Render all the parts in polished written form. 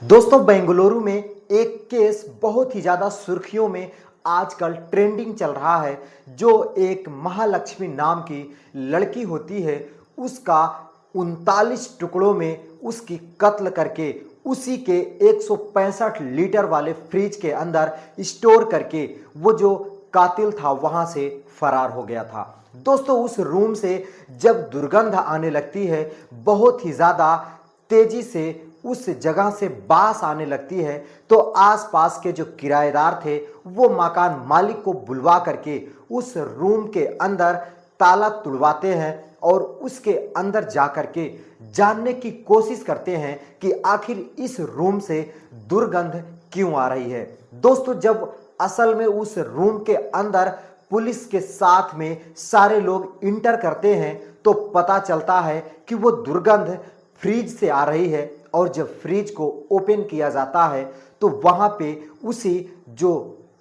दोस्तों बेंगलुरु में एक केस बहुत ही ज़्यादा सुर्खियों में आजकल ट्रेंडिंग चल रहा है। जो एक महालक्ष्मी नाम की लड़की होती है, उसका 39 टुकड़ों में उसकी कत्ल करके उसी के 165 लीटर वाले फ्रिज के अंदर स्टोर करके वो जो कातिल था वहां से फरार हो गया था। दोस्तों उस रूम से जब दुर्गंध आने लगती है, बहुत ही ज़्यादा तेजी से उस जगह से बास आने लगती है, तो आसपास के जो किराएदार थे वो मकान मालिक को बुलवा करके उस रूम के अंदर ताला तुड़वाते हैं और उसके अंदर जा करके जानने की कोशिश करते हैं कि आखिर इस रूम से दुर्गंध क्यों आ रही है। दोस्तों जब असल में उस रूम के अंदर पुलिस के साथ में सारे लोग इंटर करते हैं तो पता चलता है कि वो दुर्गंध फ्रिज से आ रही है। और जब फ्रिज को ओपन किया जाता है तो वहां पे उसी जो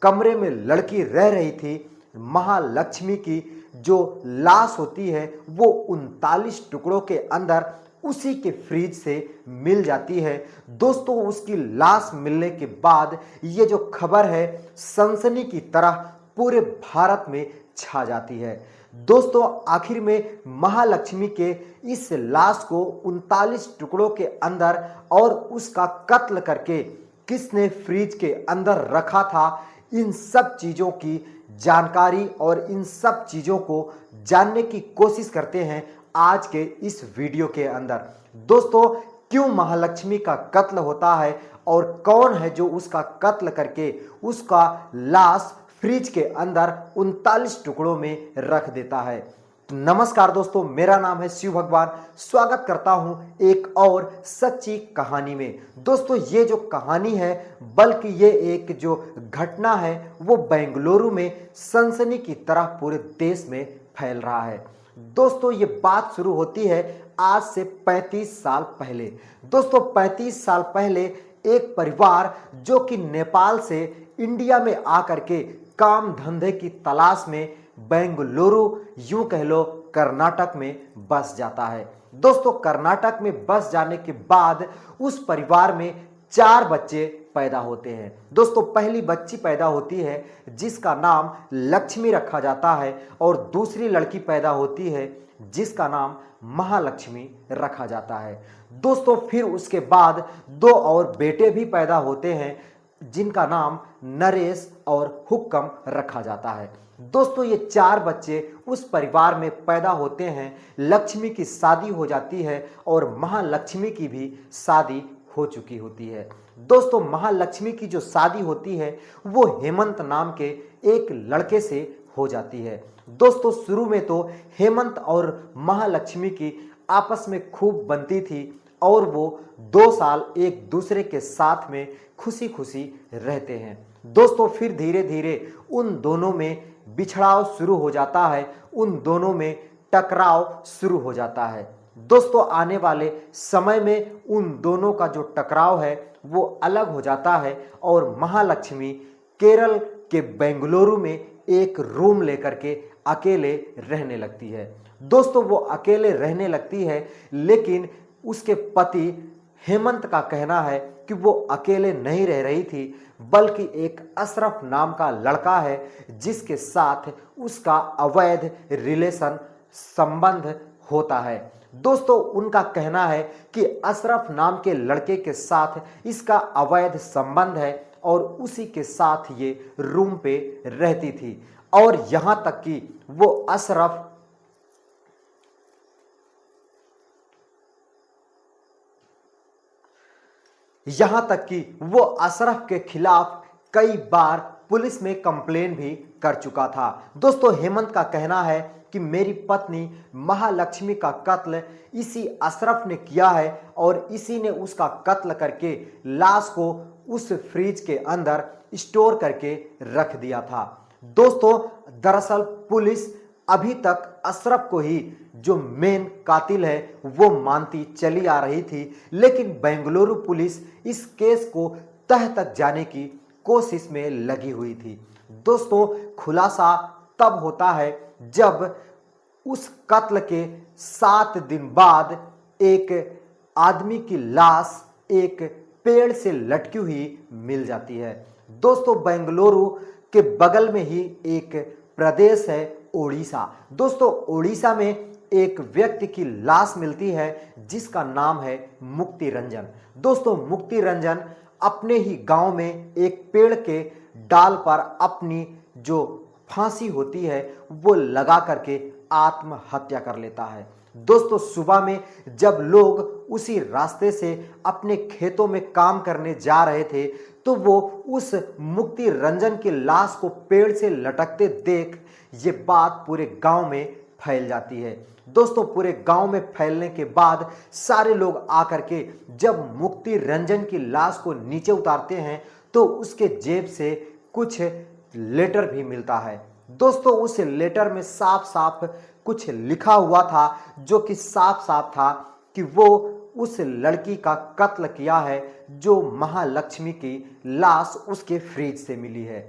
कमरे में लड़की रह रही थी, महालक्ष्मी की जो लाश होती है वो 39 टुकड़ों के अंदर उसी के फ्रिज से मिल जाती है। दोस्तों उसकी लाश मिलने के बाद ये जो खबर है सनसनी की तरह पूरे भारत में छा जाती है। दोस्तों आखिर में महालक्ष्मी के इस लाश को 39 टुकड़ों के अंदर और उसका कत्ल करके किसने फ्रिज के अंदर रखा था, इन सब चीज़ों की जानकारी और इन सब चीज़ों को जानने की कोशिश करते हैं आज के इस वीडियो के अंदर। दोस्तों क्यों महालक्ष्मी का कत्ल होता है और कौन है जो उसका कत्ल करके उसका लाश फ्रिज के अंदर 39 टुकड़ों में रख देता है। तो नमस्कार दोस्तों, मेरा नाम है शिव भगवान। स्वागत करता हूं एक और सच्ची कहानी में। दोस्तों ये जो कहानी है, बल्कि ये एक जो घटना है वो बेंगलुरु में सनसनी की तरह पूरे देश में फैल रहा है। दोस्तों ये बात शुरू होती है आज से 35 साल पहले। दोस्तों 35 साल पहले एक परिवार जो कि नेपाल से इंडिया में आकर के काम धंधे की तलाश में बेंगलुरु, यूं कह लो कर्नाटक में बस जाता है। दोस्तों कर्नाटक में बस जाने के बाद उस परिवार में 4 बच्चे पैदा होते हैं। दोस्तों पहली बच्ची पैदा होती है जिसका नाम लक्ष्मी रखा जाता है और दूसरी लड़की पैदा होती है जिसका नाम महालक्ष्मी रखा जाता है। दोस्तों फिर उसके बाद 2 और बेटे भी पैदा होते हैं जिनका नाम नरेश और हुक्कम रखा जाता है। दोस्तों ये 4 बच्चे उस परिवार में पैदा होते हैं। लक्ष्मी की शादी हो जाती है और महालक्ष्मी की भी शादी हो चुकी होती है। दोस्तों महालक्ष्मी की जो शादी होती है वो हेमंत नाम के एक लड़के से हो जाती है। दोस्तों शुरू में तो हेमंत और महालक्ष्मी की आपस में खूब बनती थी और वो 2 साल एक दूसरे के साथ में खुशी खुशी रहते हैं। दोस्तों फिर धीरे धीरे उन दोनों में बिछड़ाव शुरू हो जाता है, उन दोनों में टकराव शुरू हो जाता है। दोस्तों आने वाले समय में उन दोनों का जो टकराव है वो अलग हो जाता है और महालक्ष्मी केरल के बेंगलुरु में एक रूम लेकर के अकेले रहने लगती है। दोस्तों वो अकेले रहने लगती है, लेकिन उसके पति हेमंत का कहना है कि वो अकेले नहीं रह रही थी, बल्कि एक अशरफ नाम का लड़का है जिसके साथ उसका अवैध रिलेशन संबंध होता है। दोस्तों उनका कहना है कि अशरफ नाम के लड़के के साथ इसका अवैध संबंध है और उसी के साथ ये रूम पे रहती थी और यहां तक कि वो अशरफ अशरफ के खिलाफ कई बार पुलिस में कंप्लेन भी कर चुका था। दोस्तों हेमंत का कहना है कि मेरी पत्नी महालक्ष्मी का कत्ल इसी अशरफ ने किया है और इसी ने उसका कत्ल करके लाश को उस फ्रिज के अंदर स्टोर करके रख दिया था। दोस्तों दरअसल पुलिस अभी तक अशरफ को ही जो मेन कातिल है वो मानती चली आ रही थी, लेकिन बेंगलुरु पुलिस इस केस को तह तक जाने की कोशिश में लगी हुई थी। दोस्तों खुलासा तब होता है जब उस कत्ल के 7 दिन बाद एक आदमी की लाश एक पेड़ से लटकी हुई मिल जाती है। दोस्तों बेंगलुरु के बगल में ही एक प्रदेश है ओडिशा। दोस्तों ओडिशा में एक व्यक्ति की लाश मिलती है जिसका नाम है मुक्ति रंजन। दोस्तों मुक्ति रंजन अपने ही गांव में एक पेड़ के डाल पर अपनी जो फांसी होती है वो लगा करके आत्महत्या कर लेता है। दोस्तों सुबह में जब लोग उसी रास्ते से अपने खेतों में काम करने जा रहे थे तो वो उस मुक्ति रंजन की लाश को पेड़ से लटकते देख ये बात पूरे गांव में फैल जाती है। दोस्तों पूरे गांव में फैलने के बाद सारे लोग आकर के जब मुक्ति रंजन की लाश को नीचे उतारते हैं तो उसके जेब से कुछ लेटर भी मिलता है। दोस्तों उस लेटर में साफ साफ कुछ लिखा हुआ था जो कि साफ साफ था कि वो उस लड़की का कत्ल किया है जो महालक्ष्मी की लाश उसके फ्रिज से मिली है।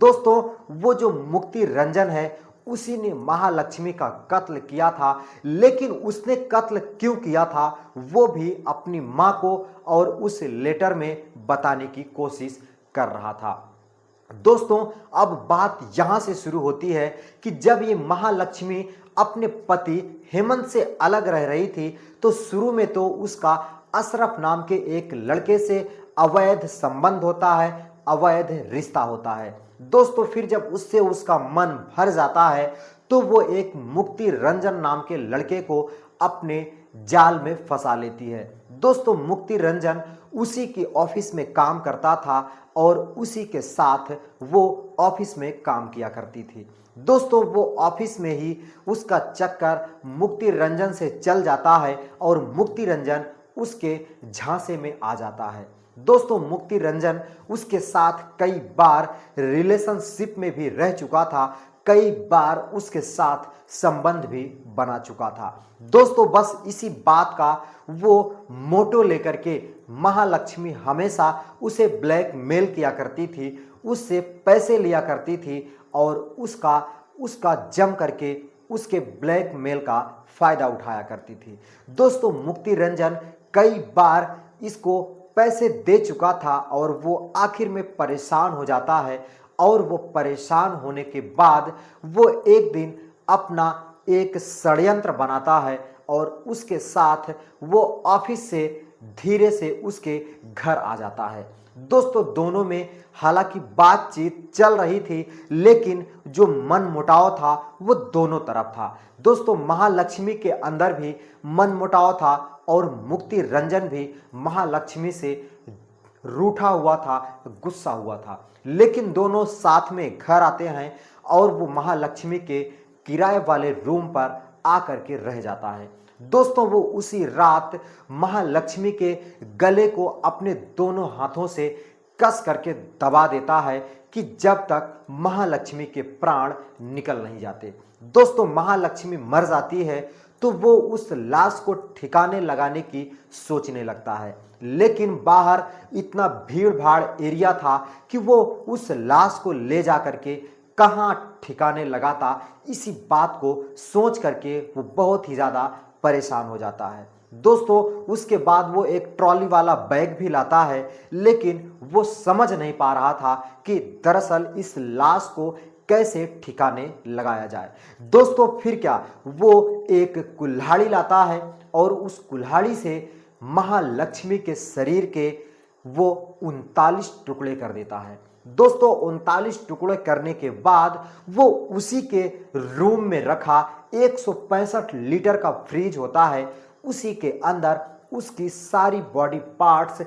दोस्तों वो जो मुक्ति रंजन है उसी ने महालक्ष्मी का कत्ल किया था, लेकिन उसने कत्ल क्यों किया था वो भी अपनी मां को और उस लेटर में बताने की कोशिश कर रहा था। दोस्तों अब बात यहां से शुरू होती है कि जब ये महालक्ष्मी अपने पति हेमंत से अलग रह रही थी तो शुरू में तो उसका अशरफ नाम के एक लड़के से अवैध संबंध होता है, अवैध रिश्ता होता है। दोस्तों फिर जब उससे उसका मन भर जाता है तो वो एक मुक्ति रंजन नाम के लड़के को अपने जाल में फंसा लेती है। दोस्तों मुक्ति रंजन उसी की ऑफिस में काम करता था और उसी के साथ वो ऑफिस में काम किया करती थी। दोस्तों वो ऑफिस में ही उसका चक्कर मुक्ति रंजन से चल जाता है और मुक्ति रंजन उसके झांसे में आ जाता है। दोस्तों मुक्ति रंजन उसके साथ कई बार रिलेशनशिप में भी रह चुका था, कई बार उसके साथ संबंध भी बना चुका था। दोस्तों बस इसी बात का वो मोटो लेकर के महालक्ष्मी हमेशा उसे ब्लैकमेल किया करती थी, उससे पैसे लिया करती थी और उसका जम करके उसके ब्लैकमेल का फायदा उठाया करती थी। दोस्तों मुक्ति रंजन कई बार इसको पैसे दे चुका था और वो आखिर में परेशान हो जाता है और वो परेशान होने के बाद वो एक दिन अपना एक षड्यंत्र बनाता है और उसके साथ वो ऑफिस से धीरे से उसके घर आ जाता है। दोस्तों दोनों में हालांकि बातचीत चल रही थी लेकिन जो मनमुटाव था वो दोनों तरफ था। दोस्तों महालक्ष्मी के अंदर भी मनमुटाव था और मुक्ति रंजन भी महालक्ष्मी से रूठा हुआ था, गुस्सा हुआ था, लेकिन दोनों साथ में घर आते हैं और वो महालक्ष्मी के किराए वाले रूम पर आकर के रह जाता है। दोस्तों वो उसी रात महालक्ष्मी के गले को अपने दोनों हाथों से कस करके दबा देता है कि जब तक महालक्ष्मी के प्राण निकल नहीं जाते। दोस्तों महालक्ष्मी मर जाती है तो वो उस लाश को ठिकाने लगाने की सोचने लगता है, लेकिन बाहर इतना भीड़ भाड़ एरिया था कि वो उस लाश को ले जा करके कहाँ ठिकाने लगाता, इसी बात को सोच करके वो बहुत ही ज़्यादा परेशान हो जाता है। दोस्तों उसके बाद वो एक ट्रॉली वाला बैग भी लाता है, लेकिन वो समझ नहीं पा रहा था कि दरअसल इस लाश को कैसे ठिकाने लगाया जाए। दोस्तों फिर क्या, वो एक कुल्हाड़ी लाता है और उस कुल्हाड़ी से महालक्ष्मी के शरीर के वो 39 टुकड़े कर देता है। दोस्तों 39 टुकड़े करने के बाद वो उसी के रूम में रखा 165 लीटर का फ्रिज होता है, उसी के अंदर उसकी सारी बॉडी पार्ट्स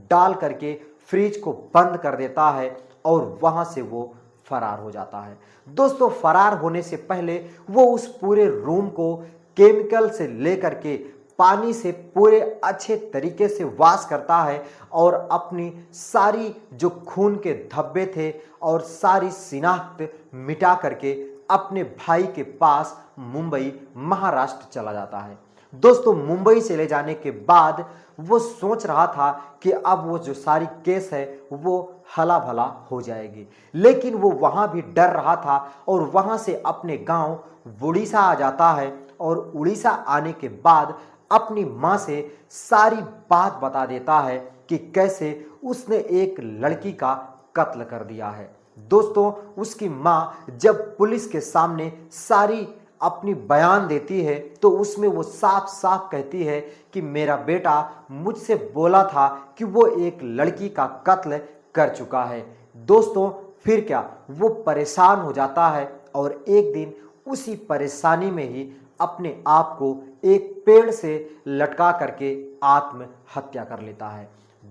डाल करके फ्रिज को बंद कर देता है और वहां से वो फरार हो जाता है। दोस्तों फरार होने से पहले वो उस पूरे रूम को केमिकल से लेकर के पानी से पूरे अच्छे तरीके से वॉश करता है और अपनी सारी जो खून के धब्बे थे और सारी शिनाख्त मिटा करके अपने भाई के पास मुंबई महाराष्ट्र चला जाता है। दोस्तों मुंबई चले जाने के बाद वो सोच रहा था कि अब वो जो सारी केस है वो हला भला हो जाएगी, लेकिन वो वहाँ भी डर रहा था और वहाँ से अपने गांव उड़ीसा आ जाता है और उड़ीसा आने के बाद अपनी माँ से सारी बात बता देता है कि कैसे उसने एक लड़की का कत्ल कर दिया है। दोस्तों, उसकी माँ जब पुलिस के सामने सारी अपनी बयान देती है तो उसमें वो साफ साफ कहती है कि मेरा बेटा मुझसे बोला था कि वो एक लड़की का कत्ल कर चुका है। दोस्तों, फिर क्या, वो परेशान हो जाता है और एक दिन उसी परेशानी में ही अपने आप को एक पेड़ से लटका करके आत्महत्या कर लेता है।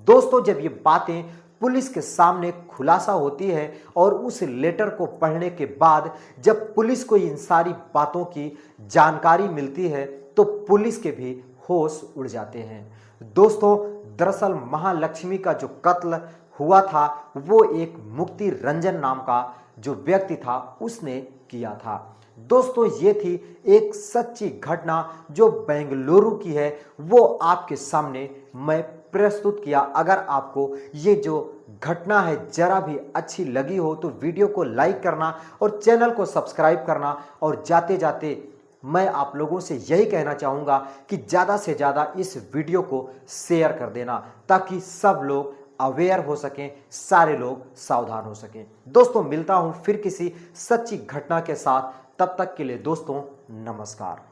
दोस्तों, जब ये बातें पुलिस के सामने खुलासा होती है और उस लेटर को पढ़ने के बाद जब पुलिस को इन सारी बातों की जानकारी मिलती है तो पुलिस के भी होश उड़ जाते हैं। दोस्तों, दरअसल महालक्ष्मी का जो कत्ल हुआ था वो एक मुक्ति रंजन नाम का जो व्यक्ति था उसने किया था। दोस्तों, ये थी एक सच्ची घटना जो बेंगलुरु की है, वो आपके सामने मैं प्रस्तुत किया। अगर आपको ये जो घटना है जरा भी अच्छी लगी हो तो वीडियो को लाइक करना और चैनल को सब्सक्राइब करना, और जाते जाते मैं आप लोगों से यही कहना चाहूँगा कि ज़्यादा से ज़्यादा इस वीडियो को शेयर कर देना ताकि सब लोग अवेयर हो सकें, सारे लोग सावधान हो सकें। दोस्तों, मिलता हूँ फिर किसी सच्ची घटना के साथ, तब तक के लिए दोस्तों नमस्कार।